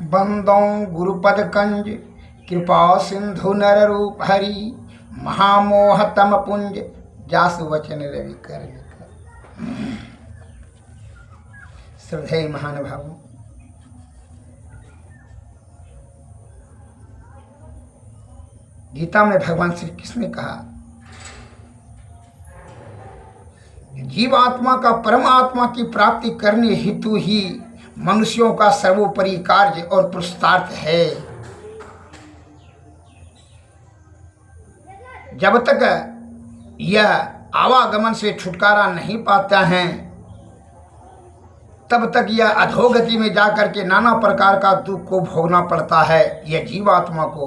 बंदों गुरुपद कंज कृपा सिंधु नर रूप हरि महामोह तम पुंज जासु वचन रवि कर श्रद्धेय महानुभावों, गीता में भगवान श्री कृष्ण ने कहा जीवात्मा का परमात्मा की प्राप्ति करने हेतु ही मनुष्यों का सर्वोपरि कार्य और पुरुषार्थ है। जब तक यह आवागमन से छुटकारा नहीं पाता है तब तक यह अधोगति में जाकर के नाना प्रकार का दुख को भोगना पड़ता है। यह जीवात्मा को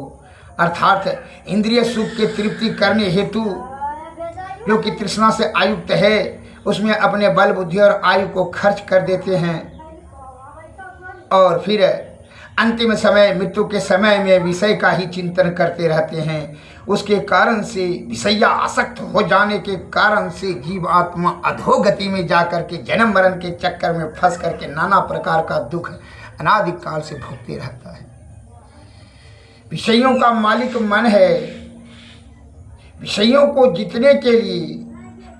अर्थात इंद्रिय सुख के तृप्ति करने हेतु जो कि तृष्णा से आयुक्त है उसमें अपने बल बुद्धि और आयु को खर्च कर देते हैं और फिर अंतिम समय मृत्यु के समय में विषय का ही चिंतन करते रहते हैं। उसके कारण से विषया आसक्त हो जाने के कारण से जीवात्मा अधोगति में जाकर के जन्म मरण के चक्कर में फंस करके नाना प्रकार का दुख अनादि काल से भोगते रहता है। विषयों का मालिक मन है। विषयों को जीतने के लिए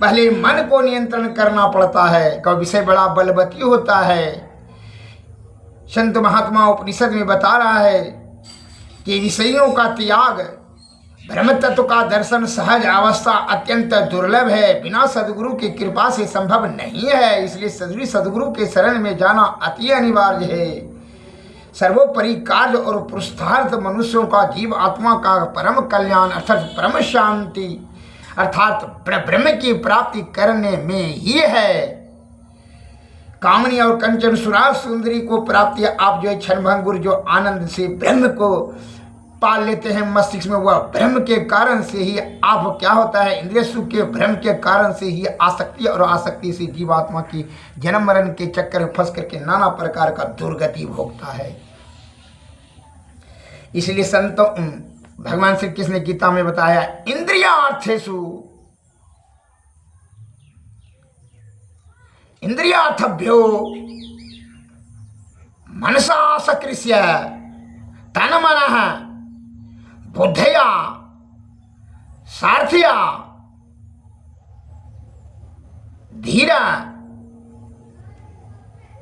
पहले मन को नियंत्रण करना पड़ता है। क्योंकि विषय बड़ा बलवती होता है। संत महात्मा उपनिषद में बता रहा है कि विषयों का त्याग ब्रह्म तत्व का दर्शन सहज अवस्था अत्यंत दुर्लभ है, बिना सदगुरु की कृपा से संभव नहीं है। इसलिए सदगुरु के शरण में जाना अति अनिवार्य है। सर्वोपरि कार्य और पुरुषार्थ मनुष्यों का जीव आत्मा का परम कल्याण अर्थात परम शांति अर्थात ब्रह्म की प्राप्ति करने में ही है। कामनी और कंचन सुराग सुंदरी को प्राप्ति आप जो क्षणभंगुर जो आनंद से ब्रह्म को पाल लेते हैं मस्तिष्क में, वह ब्रह्म के कारण से ही आप क्या होता है इंद्रिय सुख के भ्रम के कारण से ही आसक्ति और आसक्ति से जीवात्मा की जन्म मरण के चक्कर में फंस करके नाना प्रकार का दुर्गति भोगता है। इसलिए संतों भगवान श्री कृष्ण ने गीता में बताया इंद्रियार्थेषु इंद्रियार्थभ्यो मनसा सकृष्य तन्मनः बुद्धया सारथिया धीरा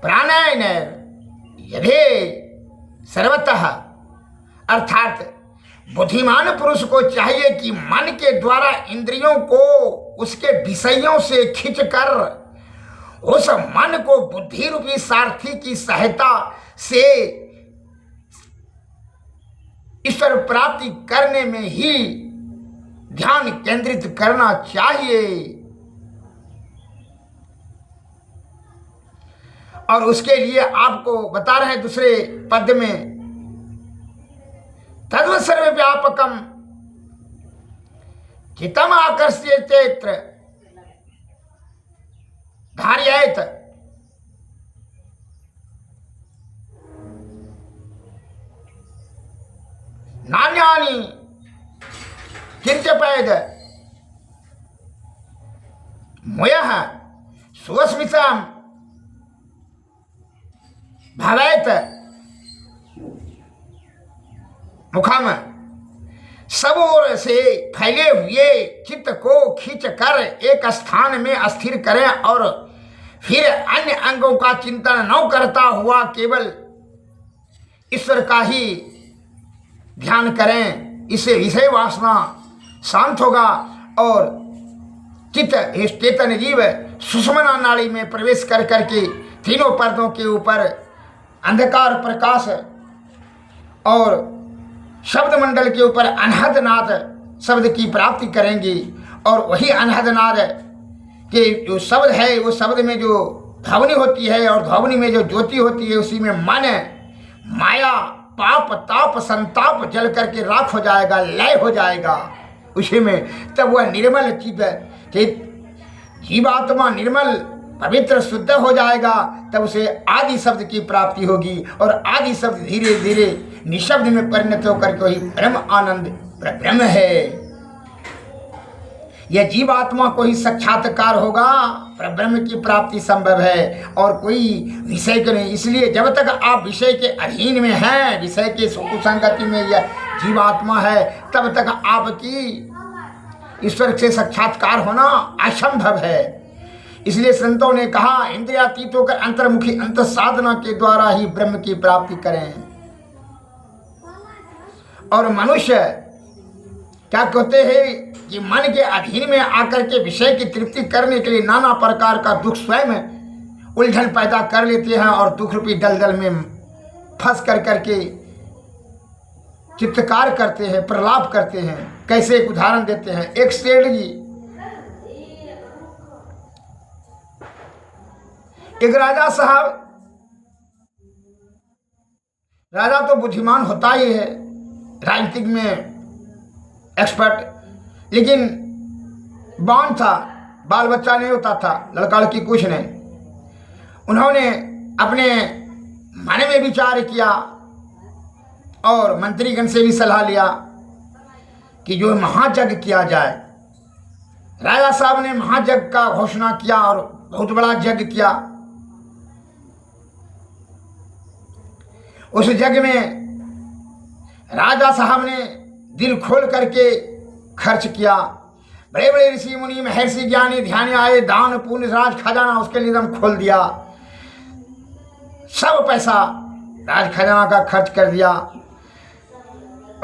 प्राणायन यदि सर्वतः अर्थात बुद्धिमान पुरुष को चाहिए कि मन के द्वारा इंद्रियों को उसके विषयों से खींचकर उस मन को बुद्धि रूपी सारथी की सहायता से ईश्वर प्राप्ति करने में ही ध्यान केंद्रित करना चाहिए। और उसके लिए आपको बता रहे हैं दूसरे पद में तद्व सर्वव्यापकम चित्तम आकर्ष्येत्र धार्येत नान्यानि चिंत्यपेद मुयः सुस्मितं भवेत मुखम। सब ओर से फैले हुए चित्त को खींच कर एक स्थान में स्थिर करें और फिर अन्य अंगों का चिंतन न करता हुआ केवल ईश्वर का ही ध्यान करें। इससे विषय वासना शांत होगा और चित्त चेतन जीव सुषुम्ना नाड़ी में प्रवेश कर करके तीनों पर्दों के ऊपर अंधकार प्रकाश और शब्द मंडल के ऊपर अनहदनाद शब्द की प्राप्ति करेंगे। और वही अनहदनाद के जो शब्द है वो शब्द में जो ध्वनि होती है और ध्वनि में जो ज्योति होती है उसी में मन माया पाप ताप संताप जल करके राख हो जाएगा, लय हो जाएगा उसी में। तब वह निर्मल जीवात्मा निर्मल पवित्र शुद्ध हो जाएगा। तब उसे आदि शब्द की प्राप्ति होगी और आदि शब्द धीरे धीरे निशब्द में परिणत होकर के वही ब्रह्म आनंद ब्रह्म है। यह जीवात्मा को ही साक्षात्कार होगा, पर ब्रह्म की प्राप्ति संभव है और कोई विषय के नहीं। इसलिए जब तक आप विषय के अधीन में हैं, विषय के कुसंगति में यह जीवात्मा है, तब तक आपकी ईश्वर से साक्षात्कार होना असंभव है। इसलिए संतों ने कहा इंद्रियातीत होकर अंतर्मुखी अंत साधना के द्वारा ही ब्रह्म की प्राप्ति करें। और मनुष्य क्या कहते हैं कि मन के अधीन में आकर के विषय की तृप्ति करने के लिए नाना प्रकार का दुख स्वयं उलझन पैदा कर लेते हैं और दुख रूपी दलदल में फंस कर करके चित्तकार करते हैं, प्रलाप करते हैं। कैसे एक उदाहरण देते हैं। एक सेठ जी, एक राजा साहब, राजा तो बुद्धिमान होता ही है, राजनीतिक में एक्सपर्ट, लेकिन बांझ था, बाल बच्चा नहीं होता था, लड़का लड़की कुछ नहीं। उन्होंने अपने मन में विचार किया और मंत्रीगण से भी सलाह लिया कि जो महायज्ञ किया जाए। राजा साहब ने महायज्ञ का घोषणा किया और बहुत बड़ा यज्ञ किया। उस यज्ञ में राजा साहब ने दिल खोल करके खर्च किया। बड़े बड़े ऋषि मुनि महर्षि ज्ञानी ध्यानी आए, दान पुण्य राज खजाना उसके लिए एकदम खोल दिया। सब पैसा राज खजाना का खर्च कर दिया।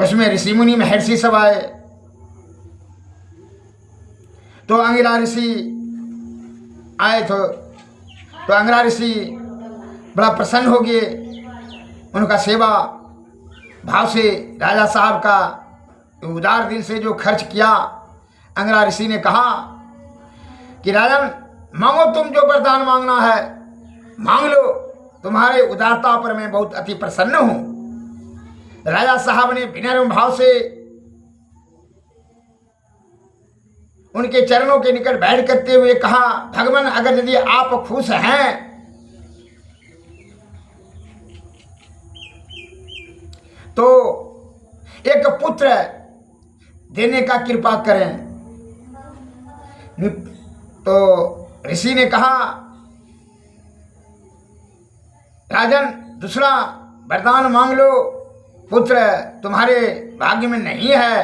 उसमें ऋषि मुनि महर्षि सब आए। तो अंगिरा ऋषि आए तो अंगिरा ऋषि बड़ा प्रसन्न हो गए। उनका सेवा भाव से राजा साहब का उदार दिल से जो खर्च किया, अंगिरा ऋषि ने कहा कि राजन मांगो, तुम जो वरदान मांगना है मांग लो, तुम्हारे उदारता पर मैं बहुत अति प्रसन्न हूं। राजा साहब ने विनम्र भाव से उनके चरणों के निकट बैठ करते हुए कहा, भगवान अगर यदि आप खुश हैं तो एक पुत्र देने का कृपा करें। तो ऋषि ने कहा, राजन दूसरा वरदान मांग लो, पुत्र तुम्हारे भाग्य में नहीं है।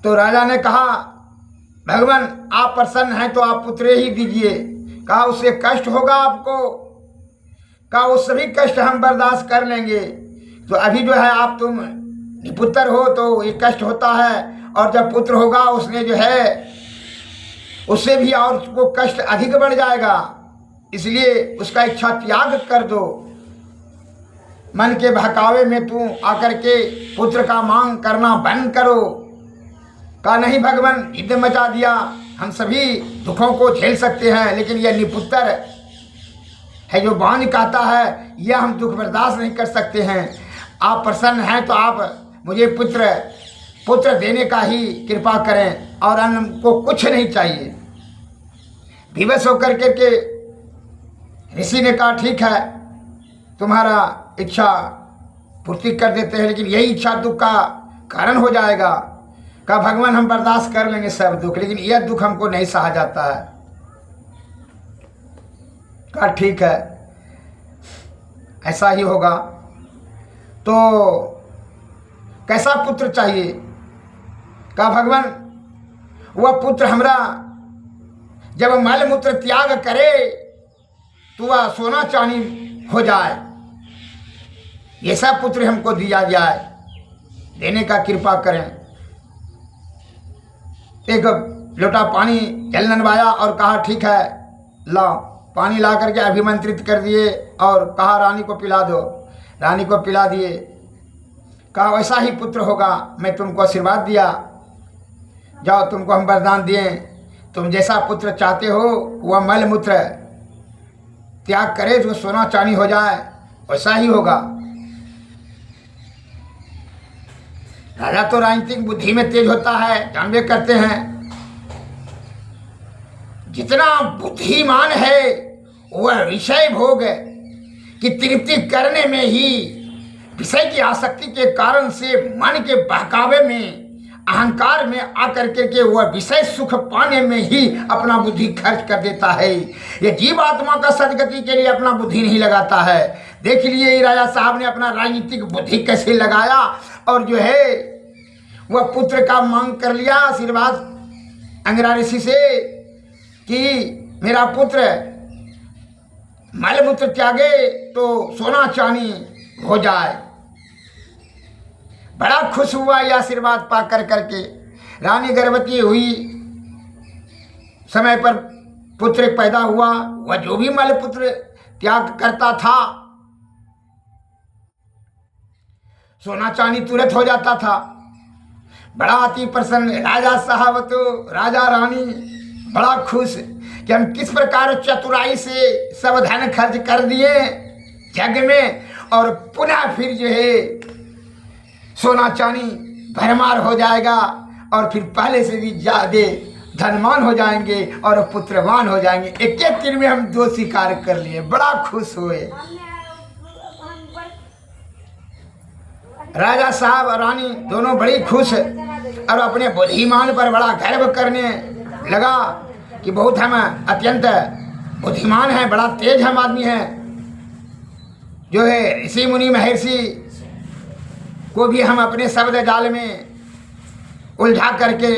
तो राजा ने कहा, भगवान आप प्रसन्न हैं तो आप पुत्र ही दीजिए। कहा उससे कष्ट होगा आपको? कहा वो सभी कष्ट हम बर्दाश्त कर लेंगे। तो अभी जो है आप तुम निपुत्र हो तो ये कष्ट होता है, और जब पुत्र होगा उसने जो है उससे भी और वो कष्ट अधिक बढ़ जाएगा। इसलिए उसका इच्छा त्याग कर दो। मन के बहकावे में तू आकर के पुत्र का मांग करना बंद करो। कहा नहीं भगवान, युद्ध मचा दिया, हम सभी दुखों को झेल सकते हैं, लेकिन यह निपुत्र है जो बांझ कहता है, यह हम दुख बर्दाश्त नहीं कर सकते हैं। आप प्रसन्न हैं तो आप मुझे पुत्र देने का ही कृपा करें, और अन्य को कुछ नहीं चाहिए। विवश होकर के ऋषि ने कहा, ठीक है तुम्हारा इच्छा पूर्ति कर देते हैं, लेकिन यही इच्छा दुख का कारण हो जाएगा। कहा भगवान हम बर्दाश्त कर लेंगे सब दुख, लेकिन यह दुख हमको नहीं सहा जाता है। कहा ठीक है ऐसा ही होगा। तो कैसा पुत्र चाहिए? कहा भगवान वह पुत्र हमरा जब मल मूत्र त्याग करे तो वह सोना चांदी हो जाए, ऐसा पुत्र हमको दिया जाए, देने का कृपा करें। एक लोटा पानी जल ननवाया और कहा ठीक है लाओ। पानी ला करके अभिमंत्रित कर दिए और कहा रानी को पिला दो। रानी को पिला दिए। कहा वैसा ही पुत्र होगा, मैं तुमको आशीर्वाद दिया, जाओ तुमको हम वरदान दिए, तुम जैसा पुत्र चाहते हो वह मल मूत्र त्याग करे जो सोना चांदी हो जाए, वैसा ही होगा। राजा तो राजनीतिक बुद्धि में तेज होता है, जानबे करते हैं। जितना बुद्धिमान है वह विषय भोग की तृप्ति करने में ही, विषय की आसक्ति के कारण से मन के बहकावे में अहंकार में आकर के वह विषय सुख पाने में ही अपना बुद्धि खर्च कर देता है। ये जीवात्मा का सदगति के लिए अपना बुद्धि नहीं लगाता है। देख लिए राजा साहब ने अपना राजनीतिक बुद्धि कैसे लगाया और जो है वह पुत्र का मांग कर लिया आशीर्वाद अंगिरा ऋषि से कि मेरा पुत्र मलमूत्र त्यागे तो सोना चांदी हो जाए। बड़ा खुश हुआ यह आशीर्वाद पा कर करके। रानी गर्भवती हुई, समय पर पुत्र पैदा हुआ। वह जो भी मलमूत्र त्याग करता था सोना चांदी तुरंत हो जाता था। बड़ा अति प्रसन्न राजा साहब तो राजा रानी बड़ा खुश कि हम किस प्रकार चतुराई से सब धन खर्च कर दिए जग में और पुनः फिर जो है सोना चांदी भरमार हो जाएगा और फिर पहले से भी ज्यादा धनवान हो जाएंगे और पुत्रवान हो जाएंगे। एक एक दिन में हम 2 शिकार कर लिए। बड़ा खुश हुए राजा साहब और रानी दोनों बड़ी खुश और अपने बुद्धिमान पर बड़ा गर्व करने लगा कि बहुत हम अत्यंत बुद्धिमान हैं, बड़ा तेज हम आदमी हैं। जो है ऋषि मुनि महर्षि को भी हम अपने शब्द जाल में उलझा करके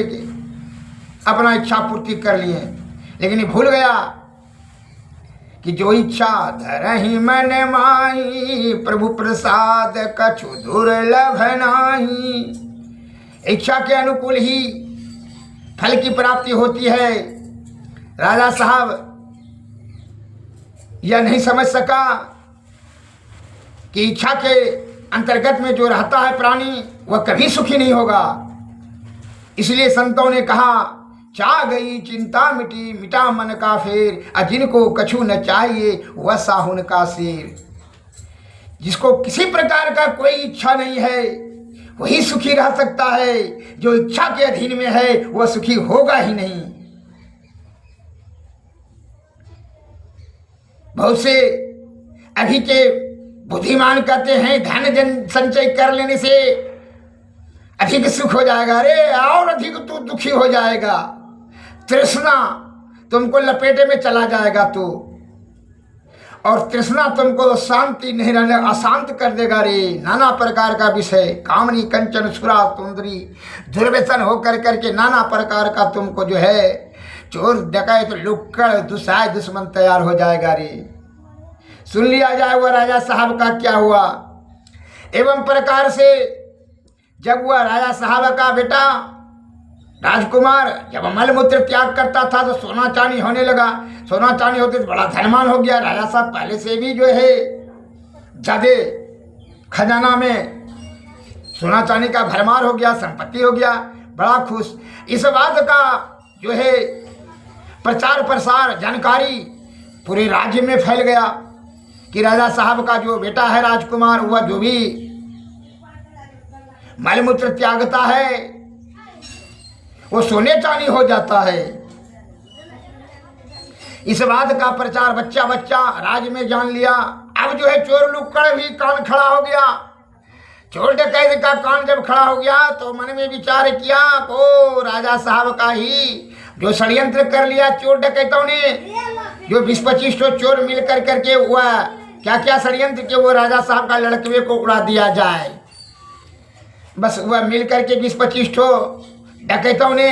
अपना इच्छा पूर्ति कर लिए। लेकिन भूल गया कि जो इच्छा धरहि मन माही प्रभु प्रसाद कछु दुर्लभ नाही। इच्छा के अनुकूल ही फल की प्राप्ति होती है। राजा साहब यह नहीं समझ सका कि इच्छा के अंतर्गत में जो रहता है प्राणी वह कभी सुखी नहीं होगा। इसलिए संतों ने कहा चा गई चिंता मिटी मिटा मन का फेर जिनको कछु न चाहिए वह साहुन का शेर। जिसको किसी प्रकार का कोई इच्छा नहीं है वही सुखी रह सकता है। जो इच्छा के अधीन में है वह सुखी होगा ही नहीं। बहुत से अभी के बुद्धिमान कहते हैं धन जन संचय कर लेने से अधिक सुख हो जाएगा। अरे और अधिक तू दुखी हो जाएगा। तृष्णा तुमको लपेटे में चला जाएगा तू, और तृष्णा तुमको शांति नहीं रहने अशांत कर देगा रे। नाना प्रकार का विषय कामनी कंचन सुरा सुंदरी दुर्व्यसन हो कर करके नाना प्रकार का तुमको जो है चोर डकैत लुक्कड़ दुसाय दुश्मन तैयार हो जाएगा रे। सुन लिया जाए वह राजा साहब का क्या हुआ। एवं प्रकार से जब वह राजा साहब का बेटा राजकुमार जब मलमूत्र त्याग करता था तो सोना चांदी होने लगा। सोना चांदी होते तो बड़ा धनवान हो गया। राजा साहब पहले से भी जो है ज्यादा खजाना में सोना चांदी का भरमार हो गया, संपत्ति हो गया, बड़ा खुश। इस बात का जो है प्रचार प्रसार जानकारी पूरे राज्य में फैल गया कि राजा साहब का जो बेटा है राजकुमार वह जो भी मलमूत्र त्यागता है वो सोने चांदी हो जाता है। इस बात का प्रचार बच्चा बच्चा राज्य में जान लिया। अब जो है चोर लुक्कड़ भी कान खड़ा हो गया। चोर डकैत का कान जब खड़ा हो गया तो मन में विचार किया को राजा साहब का ही जो षड्यंत्र कर लिया चोर डकैतों ने, जो 20-25 चोर मिल कर करके हुआ क्या क्या षड्यंत्र के वो राजा साहब का लड़कवे को उड़ा दिया जाए। बस वह मिल करके 20-25 डकैतों ने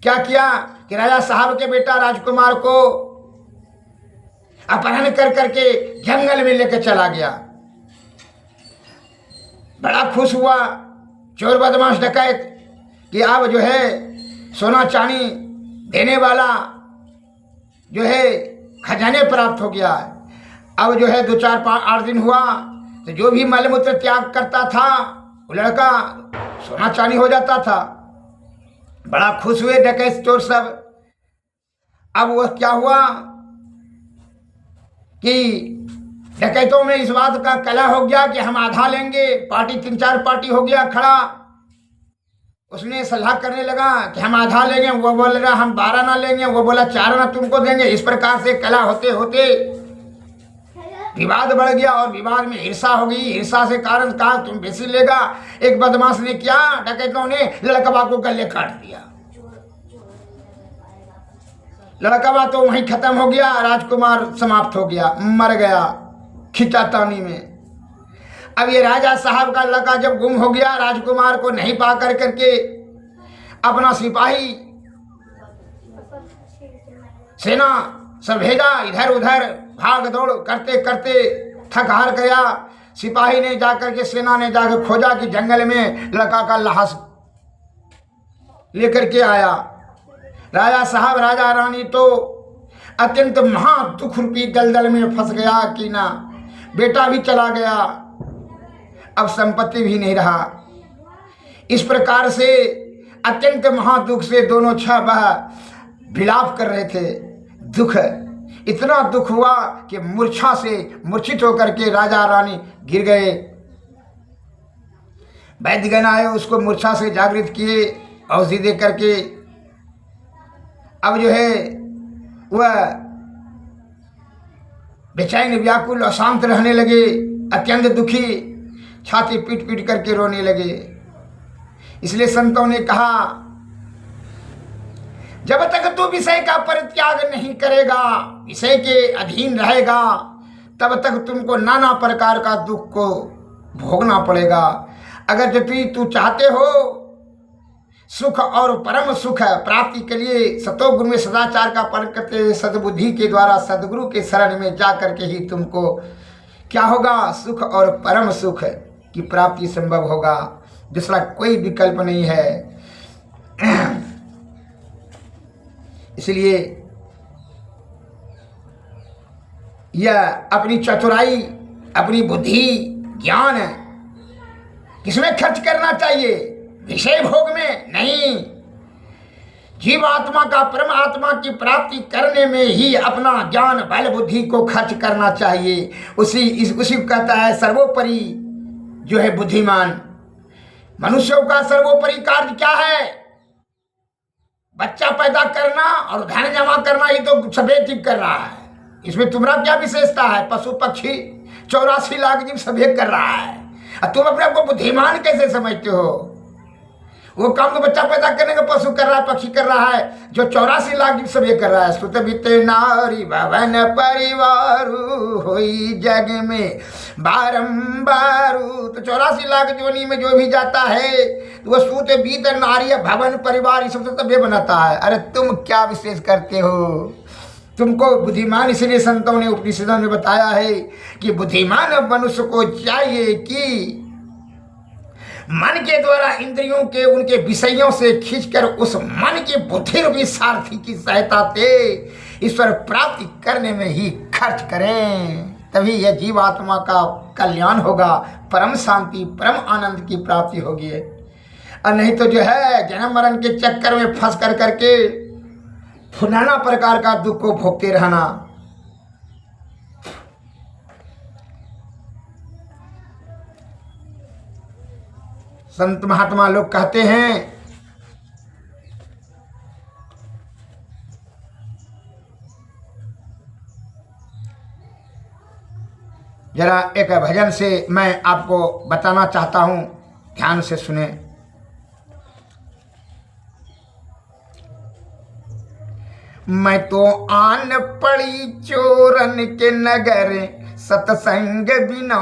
क्या किया कि राजा साहब के बेटा राजकुमार को अपहरण कर करके जंगल में लेकर चला गया। बड़ा खुश हुआ चोर बदमाश डकैत कि अब जो है सोना चांदी देने वाला जो है खजाने प्राप्त हो गया। अब जो है 2-4-5-8 दिन हुआ तो जो भी मलमूत्र त्याग करता था वो लड़का सोना चांदी हो जाता था। बड़ा खुश हुए डकैत चोर सब। अब वह क्या हुआ कि डकैतों में इस बात का कला हो गया कि हम आधा लेंगे। पार्टी 3-4 पार्टी हो गया खड़ा। उसने सलाह करने लगा कि हम आधा लेंगे, वो बोल रहा हम 12 ना लेंगे, वो बोला 4 ना तुमको देंगे। इस प्रकार से कला होते होते विवाद बढ़ गया और विवाद में ईर्षा हो गई। ईर्षा से कारण कहा तुम बेसी लेगा। एक बदमाश ने क्या, डकैतों ने लड़कवा को गले काट दिया। लड़कवा तो वहीं खत्म हो गया, राजकुमार समाप्त हो गया, मर गया खिंचातानी में। अब ये राजा साहब का लड़का जब गुम हो गया, राजकुमार को नहीं पा करके अपना सिपाही सेना सब भेजा, इधर उधर भाग दौड़ करते करते थक हार गया। सिपाही ने जाकर के, सेना ने जाकर खोजा कि जंगल में लड़का का लाश लेकर के आया। राजा साहब राजा रानी तो अत्यंत महा दुख रूपी दलदल में फंस गया कि ना बेटा भी चला गया, अब संपत्ति भी नहीं रहा। इस प्रकार से अत्यंत महादुख से दोनों छह बह विलाप कर रहे थे। दुख, इतना दुख हुआ कि मूर्छा से मूर्छित होकर के राजा रानी गिर गए। वैद्यगण आए, उसको मूर्छा से जागृत किए, औषधि दे करके। अब जो है वह बेचैन व्याकुल अशांत रहने लगे, अत्यंत दुखी, छाती पीट पीट करके रोने लगे। इसलिए संतों ने कहा जब तक तू विषय का परित्याग नहीं करेगा, विषय के अधीन रहेगा, तब तक तुमको नाना प्रकार का दुख को भोगना पड़ेगा। अगर जब तू चाहते हो सुख और परम सुख प्राप्ति के लिए सतोगुण में सदाचार का पालन करते हुए सद्बुद्धि के द्वारा सदगुरु के शरण में जा करके ही तुमको क्या होगा, सुख और परम सुख की प्राप्ति संभव होगा। दूसरा कोई विकल्प नहीं है। इसलिए यह अपनी चतुराई, अपनी बुद्धि, ज्ञान किसमें खर्च करना चाहिए? विषय भोग में नहीं। जीव आत्मा का परमात्मा की प्राप्ति करने में ही अपना ज्ञान बल बुद्धि को खर्च करना चाहिए। उसी को कहता है सर्वोपरि जो है बुद्धिमान। मनुष्यों का सर्वोपरि कार्य क्या है? बच्चा पैदा करना और धन जमा करना ही तो सभी जीव कर रहा है। इसमें तुम्हारा क्या विशेषता है? पशु पक्षी 84 लाख जीव सभी कर रहा है, और तुम अपने आप को बुद्धिमान कैसे समझते हो? वो काम तो बच्चा पैदा करने का पशु कर रहा है, पक्षी कर रहा है, जो 84 लाख जीव सभी कर रहा है। सुत बीते नारी भवन परिवार होई जग में बारंबार। तो 84 लाख जोनी में जो भी जाता है तो वह सूत बीत नारी भवन परिवार इस सब सभ्य बनाता है। अरे तुम क्या विशेष करते हो? तुमको बुद्धिमान इसलिए संतों ने उपनिषदों में बताया है कि बुद्धिमान मनुष्य को चाहिए कि मन के द्वारा इंद्रियों के उनके विषयों से खींचकर उस मन की बुद्धि रूपी सारथी की सहायता से ईश्वर प्राप्ति करने में ही खर्च करें, तभी यह जीवात्मा का कल्याण होगा, परम शांति परम आनंद की प्राप्ति होगी। और नहीं तो जो है जन्म मरण के चक्कर में फंस कर करके नाना प्रकार का दुख को भोगते रहना। संत महात्मा लोग कहते हैं जरा एक भजन से मैं आपको बताना चाहता हूं, ध्यान से सुने। मैं तो आन पड़ी चोरन के नगर, सतसंग बिना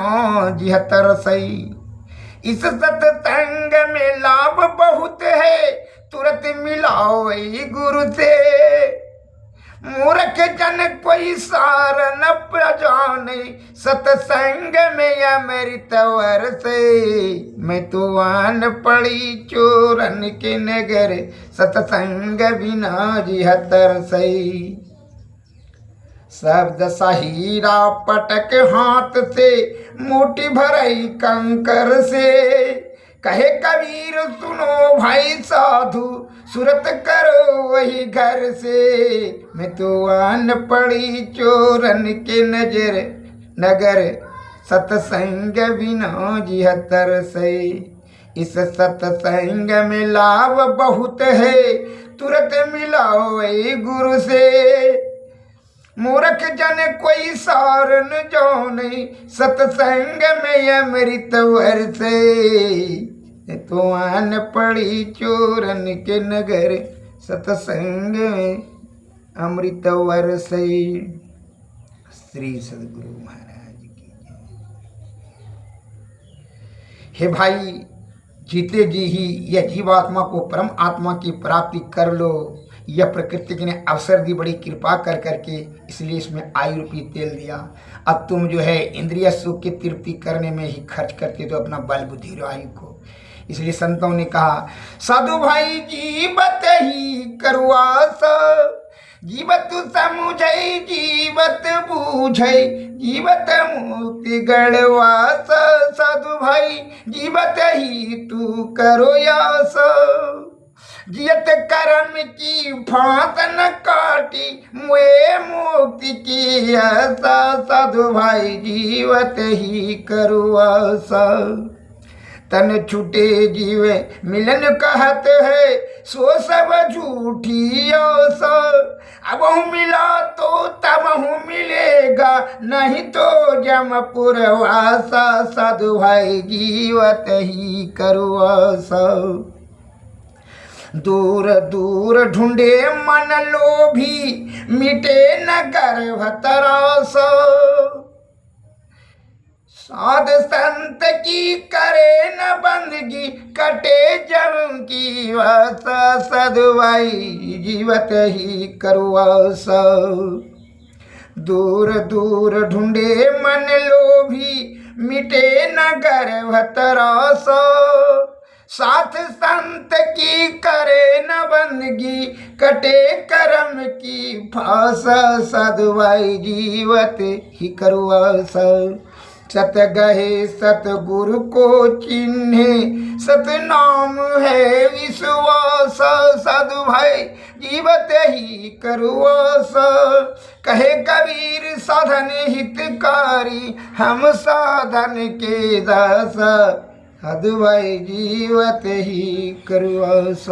जिहतर सही। इस सत्संग में लाभ बहुत है, तुरंत मिलाओ गुरु से। मूर्ख जन कोई सार न जाने, सत्संग में अमृत वर्षे। मैं तो आन पड़ी चोरन के नगर, सत्संग बिना जिहतर सही। शब्द सहीरा पटक हाथ से, मुट्ठी भरई कंकर से। कहे कबीर सुनो भाई साधु, सूरत करो वही घर से। मैं तो आन पड़ी चोरन के नगर, सत्संग बिना जिहतर से। इस सत्संग में लाभ बहुत है, तुरंत मिलाओ गुरु से। मूर्ख जन कोई सारन जो नहीं, सत्संग में अमृत वर्षे। तो आन पड़ी चोरन के नगर, सत्संग में अमृत वर्षे। श्री सद्गुरु महाराज की जय। हे भाई, जीते जी ही यह जीवात्मा को परम आत्मा की प्राप्ति कर लो। यह प्रकृति ने अवसर दी, बड़ी कृपा कर करके, इसलिए इसमें आयु रूपी तेल दिया। अब तुम जो है इंद्रिय सुख की तृप्ति करने में ही खर्च करते तो अपना बल बुद्धि आयु को। इसलिए संतों ने कहा, साधु भाई जीवत ही करुआस, जीवत समुझै जीवत बूझै, जीवत मुक्ति गढ़वास। साधु भाई जीवत ही तू करो यास, जियत कर्म की फांस न काटी, मुए मुक्ति की आशा। साधु भाई जीवत ही करो आशा। तन छूटे जीवे मिलन कहत है, सो सब झूठी आशा। अब मिला तो तब मिलेगा, नहीं तो जमपुर वासा। साधु भाई जीवत ही करो आशा। दूर दूर ढूंढे मन लोभी, मिटे न गर्भ तरास। साध संत की करे न बंदगी, कटे जन्म की वासा। साधु भाई जीवत ही करुआस। दूर दूर ढूंढे मन लोभी, मिटे न गर्भ तरास। साथ संत की करे न बंदगी, कटे कर्म की फास। साधु भाई जीवत ही करुआस। सत गहे सतगुरु को चिन्हे, सतनाम है विश्वास। साधु भाई जीवत ही करुआस। कहे कबीर साधन हितकारी, हम साधन के दास। साधु भाई जीवत ही करुआस।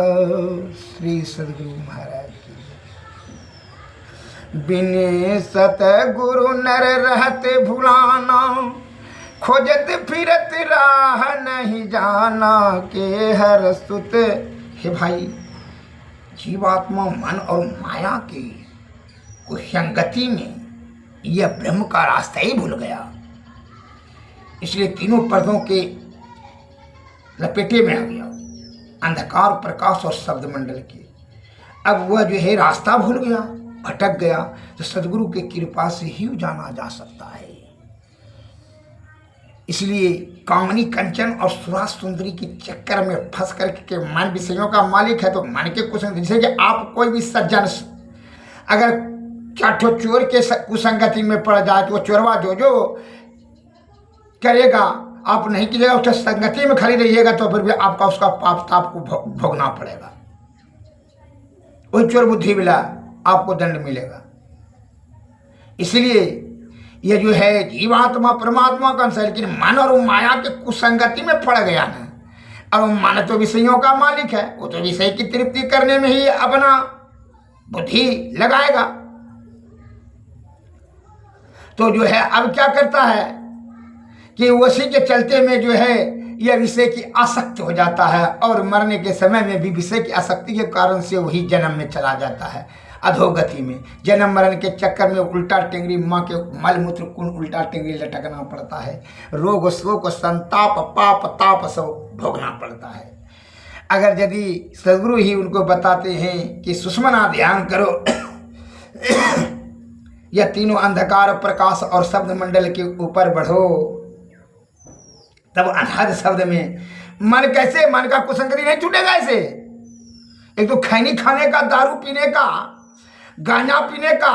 श्री सद्गुरु महाराज की। बिने सतगुरु नर रहते भुलाना, खोजत फिरत राह नहीं जाना के हर सुत। हे भाई, जीवात्मा मन और माया की कुसंगति में यह ब्रह्म का रास्ता ही भूल गया। इसलिए तीनों पर्दों के लपेटे में आ गया, अंधकार, प्रकाश और शब्द मंडल के। अब वह जो है रास्ता भूल गया, भटक गया। तो सदगुरु के कृपा से ही जाना जा सकता है। इसलिए कामनी कंचन और सुराज सुंदरी के चक्कर में फंस करके मन विषयों का मालिक है। तो मन के कुसंगति, जैसे कि आप कोई भी सज्जन अगर चाठो चोर के कुसंगति में पड़ जाए तो वो चोरवा जो जो करेगा, आप नहीं कीजिएगा, उसके संगति में खड़ी रहिएगा तो फिर भी आपका उसका पाप ताप को भोगना पड़ेगा। वही चोर बुद्धि मिला, आपको दंड मिलेगा। इसलिए ये जो है जीवात्मा परमात्मा का अंश है, लेकिन मन और माया के कुसंगति में पड़ गया ना। और मन तो विषयों का मालिक है, वो तो विषय की तृप्ति करने में ही अपना बुद्धि लगाएगा। तो जो है अब क्या करता है कि उसी के चलते में जो है यह विषय की आसक्ति हो जाता है, और मरने के समय में भी विषय की आसक्ति के कारण से वही जन्म में चला जाता है, अधोगति में। जन्म मरण के चक्कर में उल्टा टेंगरी, माँ के मल मूत्र कुंड उल्टा टेंगरी लटकना पड़ता है। रोग शोक संताप पाप ताप सब भोगना पड़ता है। अगर यदि सदगुरु ही उनको बताते हैं कि सुषमना ध्यान करो, यह तीनों अंधकार प्रकाश और शब्द मंडल के ऊपर बढ़ो, तब अनाद शब्द में मन कैसे, मन का कुसंगति नहीं छूटेगा। ऐसे एक तो खैनी खाने का, दारू पीने का, गांजा पीने का,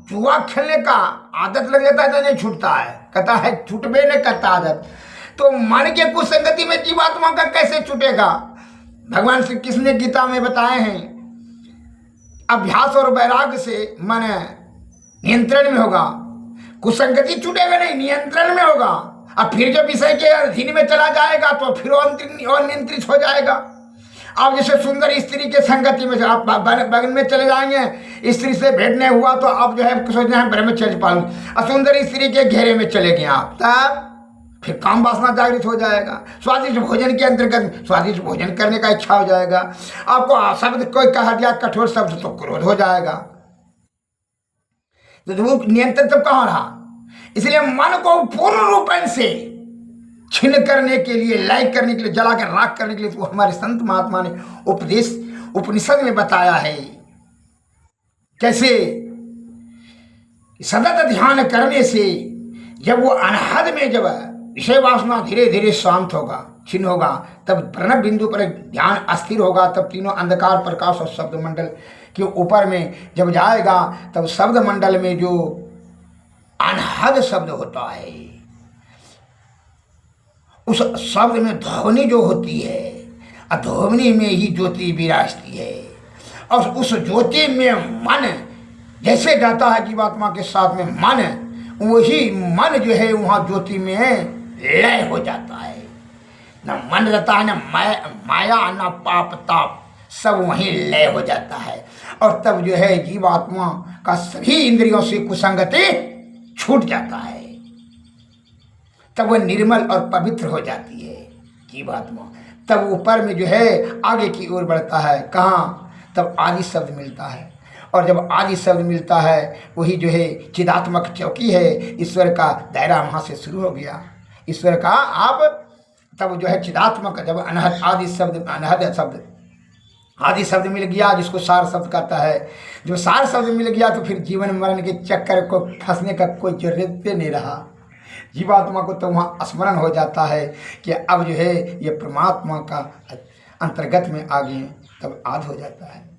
जुआ खेलने का आदत लग जाता है तो नहीं छूटता है, कहता है छूटबे नहीं करता आदत। तो मन के कुसंगति में जीवात्मा का कैसे छूटेगा। भगवान श्री कृष्ण ने गीता में बताए हैं, अभ्यास और वैराग्य से मन नियंत्रण में होगा, कुसंगति छूटेगा नहीं, नियंत्रण में होगा। अब फिर जब विषय के अधीन में चला जाएगा तो फिर अनियंत्रित हो जाएगा। आप जैसे सुंदर स्त्री के संगति में आप बगन में चले जाएंगे, स्त्री से भेंट नहीं हुआ तो आप जो है सोचना है ब्रह्मचर्य पालन, असुंदर स्त्री के घेरे में चले गए आप, तब फिर काम वासना जागृत हो जाएगा। स्वादिष्ट भोजन के अंतर्गत स्वादिष्ट भोजन करने का इच्छा हो जाएगा। आपको शब्द कोई कहा दिया कठोर शब्द तो क्रोध हो जाएगा। तो वो नियंत्रण तब कहाँ रहा? इसलिए मन को पूर्ण रूप से छिन्न करने के लिए, लय करने के लिए, जला कर राख करने के लिए तो हमारे संत महात्मा ने उपनिषद में बताया है कैसे सतत ध्यान करने से जब वो अनहद में जब विषय वासना धीरे धीरे शांत होगा, छिन्न होगा, तब प्रणव बिंदु पर ध्यान अस्थिर होगा, तब तीनों अंधकार प्रकाश और शब्द मंडल के ऊपर में जब जाएगा, तब शब्द मंडल में जो अनहद शब्द होता है, उस शब्द में ध्वनि जो होती है, ध्वनि में ही ज्योति विराजती है, और उस ज्योति में मन जैसे जाता है जीवात्मा के साथ में मन, वही मन जो है वहाँ ज्योति में लय हो जाता है। न मन रहता है, न माया, न पाप ताप, सब वहीं लय हो जाता है। और तब जो है जीवात्मा का सभी इंद्रियों से कुसंगति छूट जाता है, तब वह निर्मल और पवित्र हो जाती है जीवात्मा। तब ऊपर में जो है आगे की ओर बढ़ता है, कहाँ? तब आदि शब्द मिलता है, और जब आदि शब्द मिलता है वही जो है चिदात्मक चौकी है। ईश्वर का दायरा वहाँ से शुरू हो गया, ईश्वर का आप तब जो है चिदात्मक, जब अनहद आदि शब्द, अनहद शब्द, आदि शब्द मिल गया जिसको सार शब्द कहता है, जो सार शब्द मिल गया तो फिर जीवन मरण के चक्कर को फंसने का कोई जरूरत नहीं रहा। जीवात्मा को तो वहाँ स्मरण हो जाता है कि अब जो है ये परमात्मा का अंतर्गत में आ गए, तब आद हो जाता है।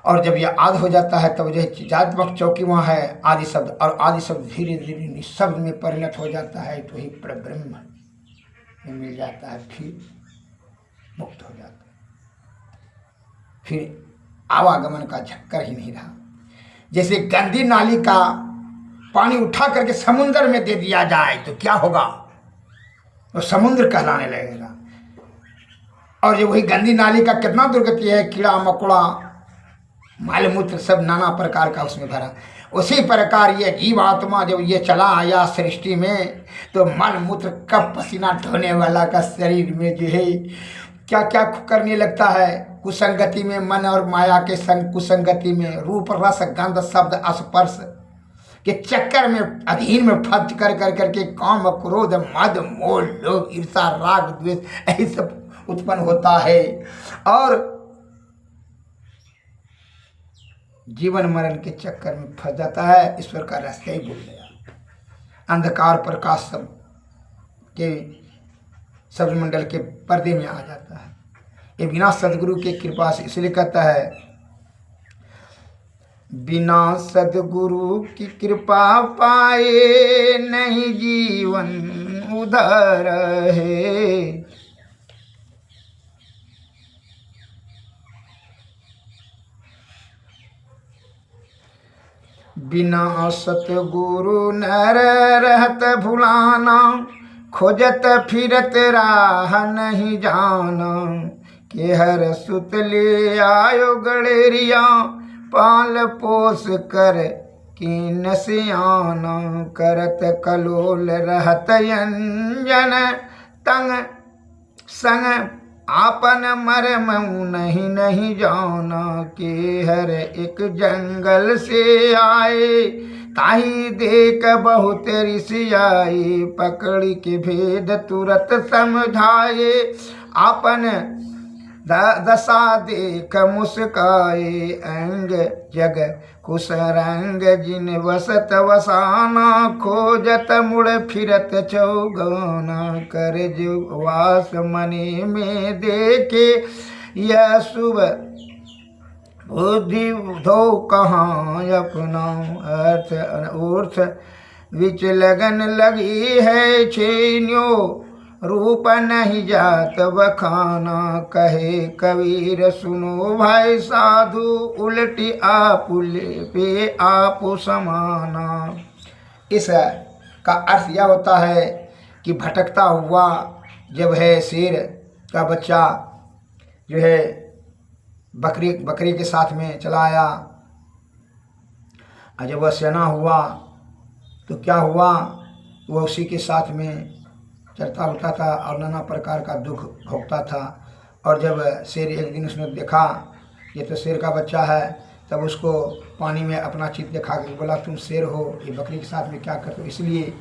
और जब यह आद हो जाता है तब जो है चिदात्मक चौकी वहाँ है आदि शब्द, और आदि शब्द धीरे धीरे निःशब्द में परिणत हो जाता है, तो ही परब्रह्म में मिल जाता है, फिर मुक्त हो जाता है, फिर आवागमन का झक्कर ही नहीं रहा। जैसे गंदी नाली का पानी उठा करके समुद्र में दे दिया जाए तो क्या होगा? वो समुद्र कहलाने लगेगा। और जो वही गंदी नाली का कितना दुर्गति है, कीड़ा मकोड़ा मल मूत्र सब नाना प्रकार का उसमें भरा। उसी प्रकार ये जीवात्मा जब ये चला आया सृष्टि में, तो मल मूत्र कब पसीना ढोने वाला का शरीर में जो है क्या क्या करने लगता है, कुसंगति में, मन और माया के संग कुसंगति में, रूप रस गंध शब्द स्पर्श के चक्कर में अधीन में फंस कर कर करके काम क्रोध मद मोह लोभ ईर्षा राग द्वेष यही सब उत्पन्न होता है, और जीवन मरण के चक्कर में फंस जाता है, ईश्वर का रास्ता ही भूल गया। अंधकार प्रकाश सब के शब्द मंडल के पर्दे में आ जाता है। ये बिना सदगुरु के कृपा से, इसलिए कहता है बिना सदगुरु की कृपा पाए नहीं जीवन उधर है। बिना सतगुरु नर रहत भुलाना, खोजत फिरत राह नहीं जाना, के हर सुत ले आयो गड़ेरिया, पाल पोस कर कीन सियाना, करत कलोल रहत यंजन तंग संग, आपन मरम नहीं जाना, के हर एक जंगल से आए, ताही देख बहुत ऋषियाए, पकड़ के भेद तुरत समझाए, आपन दशा देख मुस्काए, अंग जग कुश रंग जिन वसत वसाना, खोजत मुड़ फिरत चौगाना, कर जो वास मने में देखे, यह शुभ बुद्धि धो कहाँ अपना, अर्थ अर्थ विच लगन लगी है छेन्यो, रूप नहीं जात बखाना, कहे कबीर सुनो भाई साधु, उल्टी आपुले पे आपो समाना। इस का अर्थ यह होता है कि भटकता हुआ जब है शेर का बच्चा जो है बकरी के साथ में चला आया। और जब वह सयाना हुआ तो क्या हुआ, वह उसी के साथ में चलता उठता था और नाना प्रकार का दुख भोगता था। और जब शेर एक दिन उसने देखा ये तो शेर का बच्चा है, तब उसको पानी में अपना चित्त दिखा के बोला तुम शेर हो, ये बकरी के साथ में क्या करते हो। इसलिए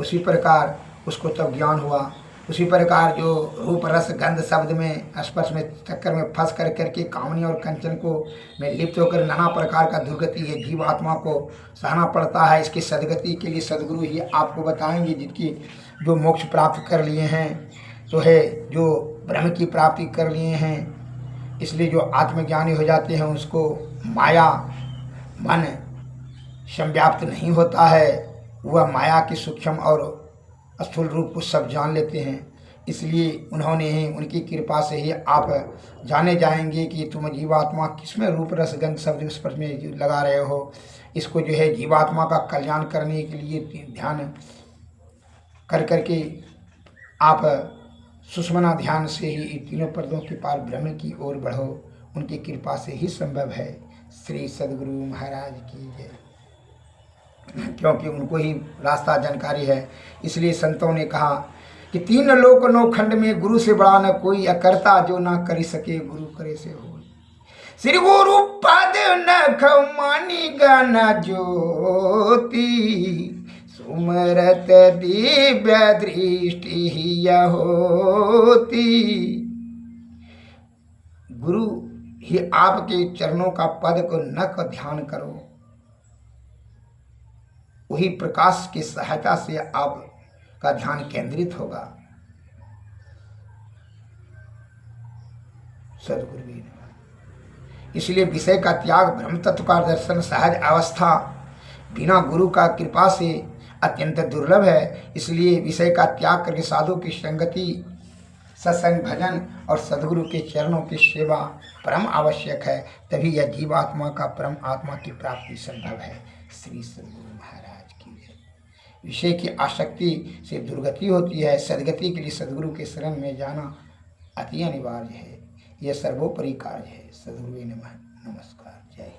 उसी प्रकार उसको तब ज्ञान हुआ। उसी प्रकार जो रूप रस गंध शब्द में स्पर्श में चक्कर में फंस कर करके कामनी और कंचन को में लिप्त होकर नाना प्रकार का दुर्गति है जीव आत्मा को सहना पड़ता है। इसकी सदगति के लिए सदगुरु ही आपको बताएंगे, जिनकी जो मोक्ष प्राप्त कर लिए हैं तो है, जो ब्रह्म की प्राप्ति कर लिए हैं। इसलिए जो आत्मज्ञानी हो जाते हैं उसको माया मन संव्याप्त नहीं होता है, वह माया के सूक्ष्म और स्थूल रूप को सब जान लेते हैं। इसलिए उन्होंने ही उनकी कृपा से ही आप जाने जाएंगे कि तुम जीवात्मा किसमें रूप रस गंध शब्द स्पर्श में लगा रहे हो। इसको जो है जीवात्मा का कल्याण करने के लिए ध्यान कर करके आप सुषमना ध्यान से ही तीनों पर्दों के पार ब्रह्म की ओर बढ़ो। उनकी कृपा से ही संभव है। श्री सद्गुरु महाराज की जय। क्योंकि उनको ही रास्ता जानकारी है। इसलिए संतों ने कहा कि 3 लोक 9 खंड में गुरु से बड़ा न कोई, अकर्ता जो ना करी सके गुरु करे से हो। श्री गुरु पद नख मानी गाना ज्योति, सुमरत दिव्य दृष्टि ही होती। गुरु ही आपके चरणों का पद को नख ध्यान करो, वही प्रकाश की सहायता से आपका ध्यान केंद्रित होगा। सदगुरु जी ने इसलिए विषय का त्याग ब्रह्म तत्व का दर्शन सहज अवस्था बिना गुरु का कृपा से अत्यंत दुर्लभ है। इसलिए विषय का त्याग करके साधु की संगति सत्संग भजन और सदगुरु के चरणों की सेवा परम आवश्यक है। तभी यह जीवात्मा का परम आत्मा की प्राप्ति संभव है। श्री सद्गुरु महाराज की जय। विषय की आसक्ति से दुर्गति होती है। सदगति के लिए सदगुरु के शरण में जाना अति अनिवार्य है। यह सर्वोपरि कार्य है। सद्गुरु नमः। नमस्कार। जय।